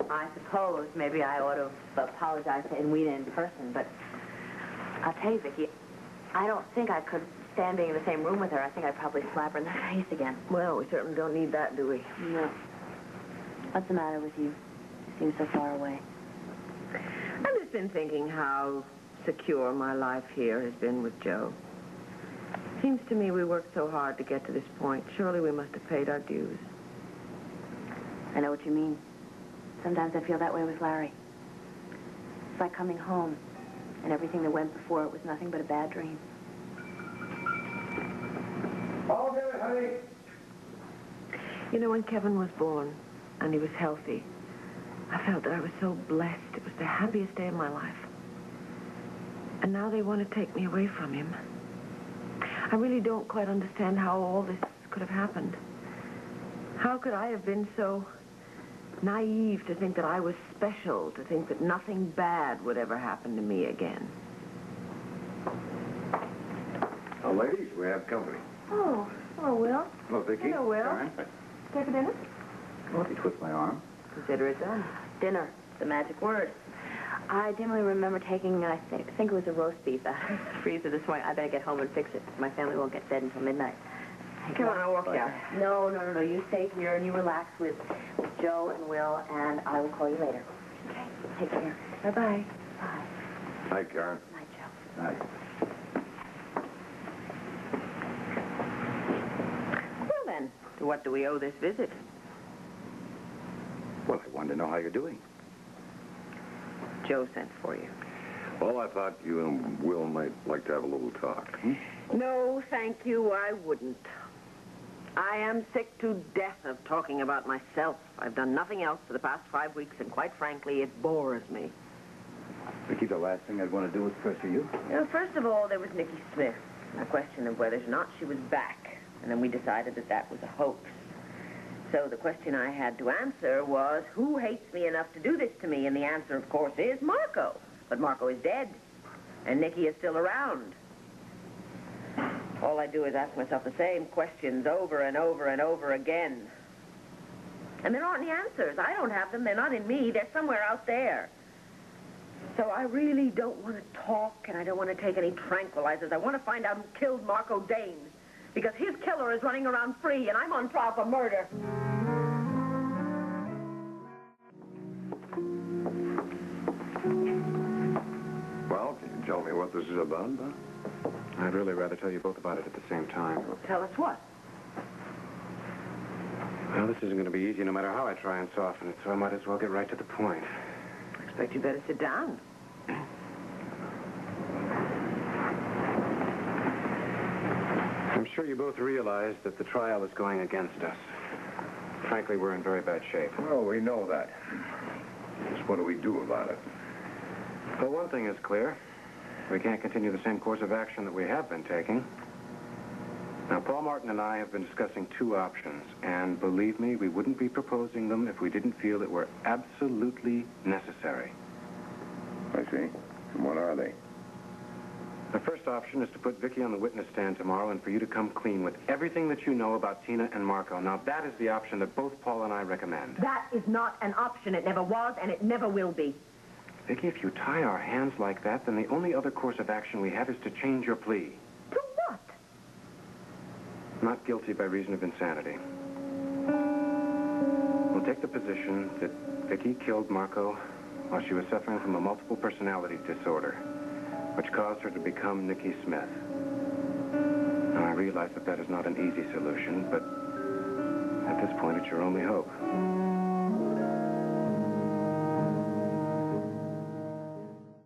I suppose maybe I ought to apologize to Edwina in person, but I'll tell you, Vicki, I don't think I could stand being in the same room with her. I think I'd probably slap her in the face again. Well, we certainly don't need that, do we? No. What's the matter with you? You seem so far away. I've just been thinking how secure my life here has been with Joe. Seems to me we worked so hard to get to this point. Surely we must have paid our dues. I know what you mean. Sometimes I feel that way with Larry. It's like coming home, and everything that went before it was nothing but a bad dream. Okay, honey. You know, when Kevin was born and he was healthy, I felt that I was so blessed. It was the happiest day of my life. And now they want to take me away from him. I really don't quite understand how all this could have happened. How could I have been so naive to think that I was special, to think that nothing bad would ever happen to me again? Now, ladies, we have company. Oh, hello, Will. Hello, Vicki. Hello, Will. Karen. Stay for dinner? Oh, if you twist my arm. Consider it done. Dinner, the magic word. I dimly remember taking, I think it was a roast beef out of the freezer this morning. I better get home and fix it. My family won't get fed until midnight. Come on, I'll walk down. No. You stay here and you relax with Joe and Will, and I will call you later. Okay? Take care. Bye-bye. Bye. Night, Karen. Night, Joe. Night. Well, then, to what do we owe this visit? Well, I wanted to know how you're doing. Joe sent for you. Well, I thought you and Will might like to have a little talk. No, thank you, I wouldn't. I am sick to death of talking about myself. I've done nothing else for the past 5 weeks, and quite frankly, it bores me. Vicki, the last thing I'd want to do is pressure you. First of all, there was Nikki Smith. A question of whether or not she was back. And then we decided that that was a hoax. So the question I had to answer was, who hates me enough to do this to me? And the answer, of course, is Marco. But Marco is dead. And Nikki is still around. All I do is ask myself the same questions over and over and over again. And there aren't any answers. I don't have them. They're not in me. They're somewhere out there. So I really don't want to talk, and I don't want to take any tranquilizers. I want to find out who killed Marco Dames. Because his killer is running around free, and I'm on trial for murder. Well, can you tell me what this is about, huh? I'd really rather tell you both about it at the same time. Well, tell us what? Well, this isn't going to be easy no matter how I try and soften it, so I might as well get right to the point. I expect you better sit down. I'm sure you both realize that the trial is going against us. Frankly, we're in very bad shape. Well, we know that. Just what do we do about it? Well, one thing is clear. We can't continue the same course of action that we have been taking. Now, Paul Martin and I have been discussing 2 options, and believe me, we wouldn't be proposing them if we didn't feel it were absolutely necessary. I see. And what are they? The first option is to put Vicki on the witness stand tomorrow and for you to come clean with everything that you know about Tina and Marco. Now, that is the option that both Paul and I recommend. That is not an option. It never was, and it never will be. Vicki, if you tie our hands like that, then the only other course of action we have is to change your plea. To what? Not guilty by reason of insanity. We'll take the position that Vicki killed Marco while she was suffering from a multiple personality disorder, which caused her to become Nikki Smith. Now, I realize that that is not an easy solution, but at this point, it's your only hope.